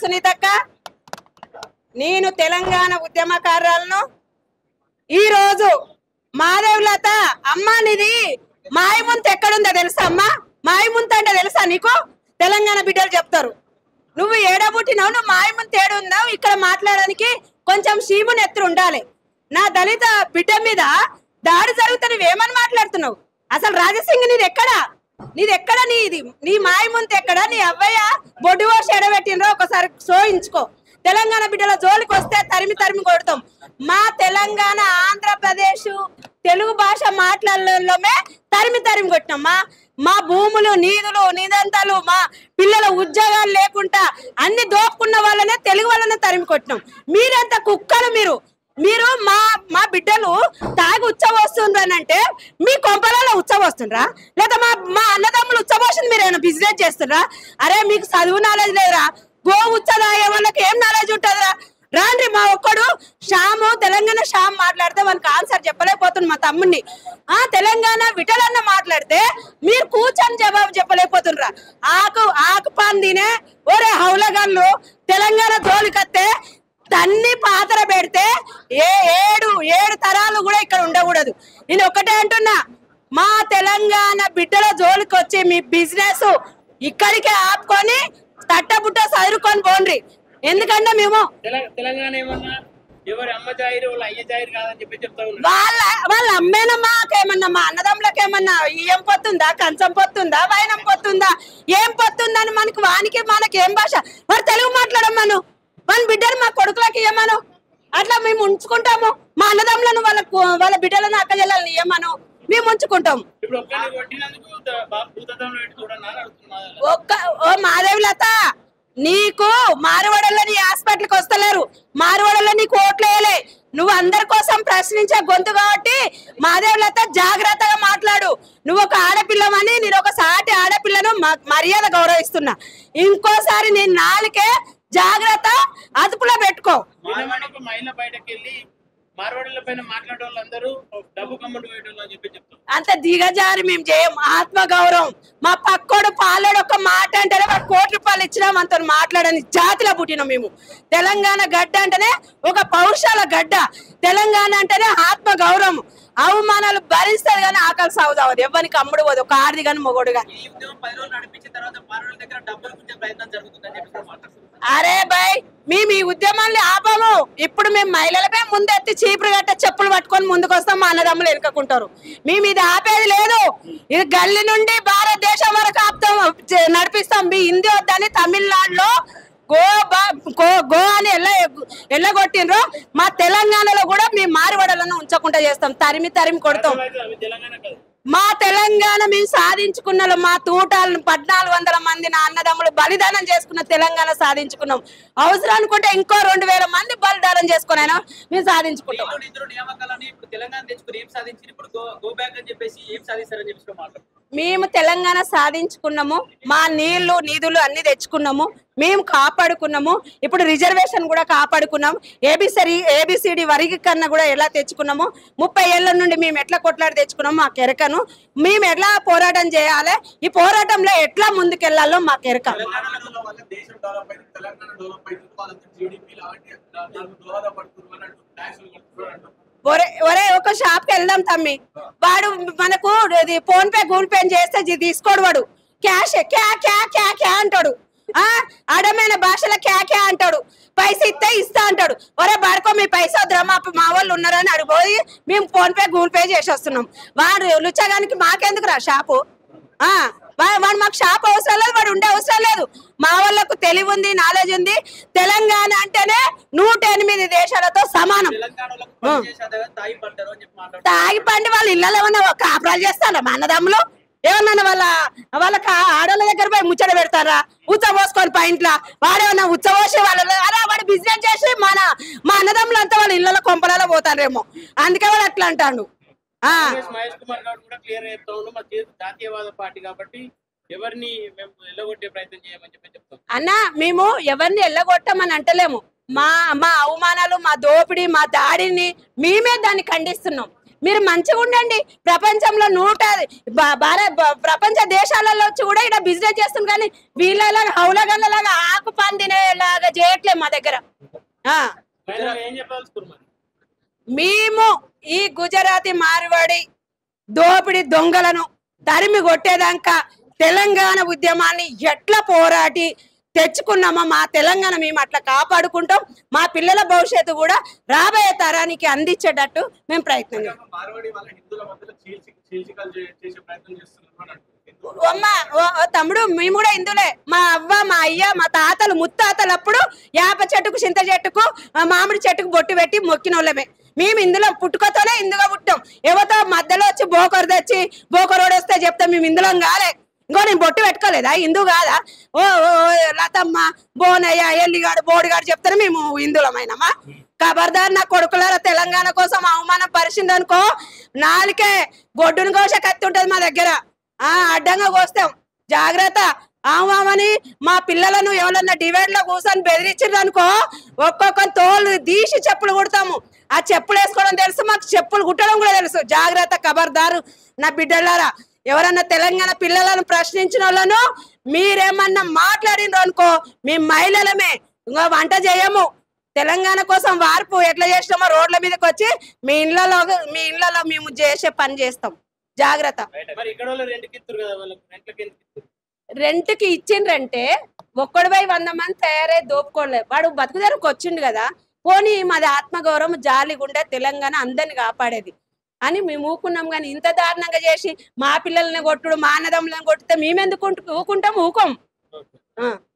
సునీతక్క, నేను తెలంగాణ ఉద్యమకారులను ఈ రోజు మాధవలత అమ్మ నీది మాయముంత ఎక్కడుందో తెలుసా అమ్మా? మాయముంత అంటే తెలుసా నీకు? తెలంగాణ బిడ్డలు చెప్తారు. నువ్వు ఏడబుట్టినావు, నువ్వు మాయముంత ఏడున్నావు. ఇక్కడ మాట్లాడడానికి కొంచెం సీముని ఎత్తురు ఉండాలి. నా దళిత బిడ్డ మీద దాడి జరుగుతా నువ్వేమని మాట్లాడుతున్నావు? అసలు రాజసింగ్ నీది ఎక్కడా? నీ మాయముంత ఎక్కడ? నీ అవ్వయ్య బొడ్డు వాసి ఎడబెట్టినరో ఒకసారి సోయించుకో. తెలంగాణ బిడ్డల జోలికి వస్తే తరిమి తరిమి కొడతాం. మా తెలంగాణ ఆంధ్రప్రదేశ్ తెలుగు భాష మాట్లాడలోమే తరిమి తరిమి కొట్టినాం. మా భూములు నిధులు నిదంతాలు మా పిల్లల ఉద్యోగాలు లేకుండా అన్ని దోపుకున్న వాళ్ళనే తెలుగు వాళ్ళనే తరిమి కొట్టినాం. మీరెంత కుక్కలు మీరు మా బిడ్డలు తాగి ఉచ్చబోస్తుండ్రనంటే మీ కొంపలలో ఉచ్చబోస్తుండ్రా? లేదా మా అన్నదమ్ములు ఉచ్చబోసింది మీరు ఏమైనా బిజినెస్ చేస్తుండ్రా? అరే మీకు చదువు నాలెడ్జ్ లేదురా? గో ఉచ్చదాగే వాళ్ళకి ఏం నాలెడ్జ్ ఉంటుందిరా? రాండ్రి మా ఒక్కడు శ్యాము తెలంగాణ శ్యామ్ మాట్లాడితే వాళ్ళకి ఆన్సర్ చెప్పలేకపోతుంది. మా తమ్ముడిని తెలంగాణ విటలన్న మాట్లాడితే మీరు కూర్చొని జవాబు చెప్పలేకపోతుండ్రా? ఆకు పందినే ఒరే హౌలగాళ్ళు తెలంగాణ జోలికత్తే తన్ని పాత్ర పెడితే ఏడు తరాలు కూడా ఇక్కడ ఉండకూడదు. నేను ఒకటే అంటున్నా, మా తెలంగాణ బిడ్డల జోలికి వచ్చి మీ బిజినెస్ ఇక్కడికే ఆపుకొని తట్టబుట్ట చదువుకొని పోండ్రి. ఎందుకంటే మేము వాళ్ళ అమ్మేనమ్మా ఏమన్నా మా అన్నదమ్ములకు ఏమన్నా ఏం పొత్తుందా? కంచం పొత్తుందా? వైనం పొత్తుందా? ఏం పొత్తుందా అని వానికి మనకి ఏం భాష? మరి తెలుగు మాట్లాడమ్మను, మన బిడ్డలు మా కొడుకులకి ఇయ్యమను. అట్లా మేము ఉంచుకుంటాము. మా అన్నదమ్ములను వాళ్ళ బిడ్డలను అక్క చెల్లెలను ఇయ్యమను, మేము ఉంచుకుంటాం. మాధవలత, నీకు మారువడల్లో నీ హాస్పిటల్కి వస్తలేరు, మారువడల్లో నీకు ఓట్లు వేయలే. నువ్వు అందరి కోసం ప్రశ్నించే గొంతు కాబట్టి మాధవలత జాగ్రత్తగా మాట్లాడు. నువ్వు ఒక ఆడపిల్లవని నేను ఒక సాటి ఆడపిల్లను మర్యాద గౌరవిస్తున్నా. ఇంకోసారి నేను నాలుకే జాగ్రత్త అదుపులో పెట్టుకో. అంత దిగజారి మేము చేయం. ఆత్మ గౌరవం. మా పక్కోడు పాలోడు ఒక మాట అంటేనే వాడు ₹1 ఇచ్చినాం అంత మాట్లాడని జాతిలో పుట్టినాం మేము. తెలంగాణ గడ్డ అంటేనే ఒక పౌరుషాల గడ్డ. తెలంగాణ అంటేనే ఆత్మ గౌరవం. అవమానాలు భరిస్తారు కానీ ఆకలి సాగుతావదు. ఎవరికి అమ్ముడు పోదు, ఒక ఆడిది కానీ మొగోడు కానీ. అరే బాయ్, మేము ఈ ఉద్యమాన్ని ఆపము. ఇప్పుడు మేము మహిళలపై ముందెత్తి చీపురు గట్ట చెప్పులు పట్టుకొని ముందుకు వస్తాం. మా అన్నదమ్ములు ఎనుకుంటారు. మేము ఇది ఆపేది లేదు. ఇది గల్లీ నుండి భారతదేశం వరకు ఆపుతాం, నడిపిస్తాం. మీ హిందీ వద్దని తమిళనాడులో గో అని ఎల్లగొట్టిండ్రు. మా తెలంగాణలో కూడా మేము మారువడలను ఉంచకుండా చేస్తాం. తరిమి తరిమి కొడతాం. మా తెలంగాణ మేము సాధించుకున్న మా తూటాలను 1400 మంది నా అన్నదమ్ములు బలిదానం చేసుకున్న తెలంగాణ సాధించుకున్నాం. అవసరం అనుకుంటే ఇంకో 2000 మంది బలిదానం చేసుకున్నాను మేము సాధించుకుంటాం. మేము తెలంగాణ సాధించుకున్నాము. మా నీళ్లు నిధులు అన్ని తెచ్చుకున్నాము, మేము కాపాడుకున్నాము. ఇప్పుడు రిజర్వేషన్ కూడా కాపాడుకున్నాం. ఏబిసిడి వర్గీకరణ కూడా ఎలా తెచ్చుకున్నాము. 30 ఏళ్ల నుండి మేము ఎట్లా కొట్లాడి తెచ్చుకున్నాము మాకు ఎరకను. మేము ఎట్లా పోరాటం చేయాలి, ఈ పోరాటంలో ఎట్లా ముందుకెళ్లాలో మాకు ఎరక. ఒరే ఒక షాప్ కి వెళ్దాం తమ్మి, వాడు మనకు ఫోన్ పే గూగుల్ పే చేస్తే తీసుకోడు. వాడు క్యాష్ క్యా క్యా క్యా క్యా అంటాడు. అడమైన భాషలో క్యా క్యా అంటాడు. పైసా ఇస్తే ఇస్తా అంటాడు. ఒరే బాడుకో మీ పైసా వద్దురా మా వాళ్ళు ఉన్నారని అడిగిపోయి మేము ఫోన్ పే గూగుల్ పే చేసి వస్తున్నాం. వాడు లుచ్చగానికి మాకెందుకు రా షాపు? వాడు మాకు షాప్ అవసరం లేదు, వాడు ఉండే అవసరం లేదు. మా వాళ్ళకు తెలివి ఉంది, నాలెడ్జ్ ఉంది. తెలంగాణ అంటేనే 108 దేశాలతో సమానం. తాగి పండి వాళ్ళ ఇళ్ళలో ఏమన్నా కాపురాలు చేస్తారా? మా అన్నదమ్ములు ఏమన్నా వాళ్ళకి ఆడవాళ్ళ దగ్గర పోయి ముచ్చట పెడతారా? ఉచ్చబోసుకొని పైంట్లా వాడేమన్నా ఉచ్చబోసి వాడు బిజినెస్ చేసి మా అన్నదమ్ములు అంతా వాళ్ళ ఇళ్ళలో కొంపలలో పోతారేమో, అందుకే వాడు అట్లా అంటాడు. అన్న మేము ఎవరిని ఎల్లగొట్టమని అంటలేము. మా అవమానాలు, మా దోపిడీ, మా దాడిని మేమే దాన్ని ఖండిస్తున్నాం. మీరు మంచిగా ఉండండి. ప్రపంచంలో ప్రపంచ దేశాలలో వచ్చి కూడా ఇక్కడ బిజినెస్ చేస్తుంది, కానీ వీళ్ళలాగా హౌలగల్లలాగా ఆకు పాన్ తినేలాగా చేయట్లేదు మా దగ్గర. మేము ఈ గుజరాతీ మార్వాడి దోపిడి దొంగలను తరిమి కొట్టేదాకా తెలంగాణ ఉద్యమాన్ని ఎట్లా పోరాటి తెచ్చుకున్నామో మా తెలంగాణ మేము అట్లా కాపాడుకుంటాం. మా పిల్లల భవిష్యత్తు కూడా రాబోయే తరానికి అందించేటట్టు మేము ప్రయత్నం చేస్తాం. తమ్ముడు మేము కూడా హిందువులే. మా అవ్వ మా అయ్య మా తాతలు ముత్తాతలు అప్పుడు యాప చెట్టుకు చింత చెట్టుకు మామిడి చెట్టుకు బొట్టు పెట్టి మొక్కిన వాళ్ళమే. మేము ఇందులో పుట్టుకతోనే ఇందుగా పుట్టాం. ఎవరితో మధ్యలో వచ్చి బోకరు తెచ్చి బోకరోడు వస్తే చెప్తాం మేము ఇందులో కాలే. ఇంకో నేను బొట్టు పెట్టుకోలేదా, హిందూ కాదా? ఓ లతమ్మ బోనయ్య ఎల్లిగాడు బోడిగాడు చెప్తాను మేము హిందువులమైనమా? ఖబర్దార్ నా కొడుకులారా, తెలంగాణ కోసం అవమానం పరిచిందనుకో నాలుకే గొడ్డును కోసే కత్తి ఉంటది మా దగ్గర. అడ్డంగా కోస్తాం, జాగ్రత్త. ఆమామని మా పిల్లలను ఎవరన్నా డివైడ్ లో కూర్చొని బెదిరించారు అనుకో ఒక్కొక్క తోలు తీసి చెప్పులు కుడతాము. ఆ చెప్పులు వేసుకోవడం తెలుసు, మాకు చెప్పులు కుట్టడం కూడా తెలుసు. జాగ్రత్త, ఖబర్దారు నా బిడ్డలారా. ఎవరన్నా తెలంగాణ పిల్లలను ప్రశ్నించిన వాళ్ళను మీరేమన్నా మాట్లాడినరు అనుకో మీ మహిళలమే ఇంకా వంట చేయము. తెలంగాణ కోసం వార్పు ఎట్లా చేసినామో రోడ్ల మీదకి వచ్చి మీ ఇళ్లలో మేము చేసే పని చేస్తాం. జాగ్రత్త. రెంట్కి ఇచ్చిండ్రంటే ఒక్కడిపై 100 మంది తయారై దోపుకోలేదు. వాడు బతుకుదరకు వచ్చిండు కదా, పోనీ మాది ఆత్మగౌరవం జాలిగుండే తెలంగాణ అందరిని కాపాడేది అని మేము ఊకున్నాం. కానీ ఇంత దారుణంగా చేసి మా పిల్లల్ని కొట్టుడు మా అన్నదమ్ములను కొట్టితే మేమెందుకు ఊకుంటాం? ఊకోం.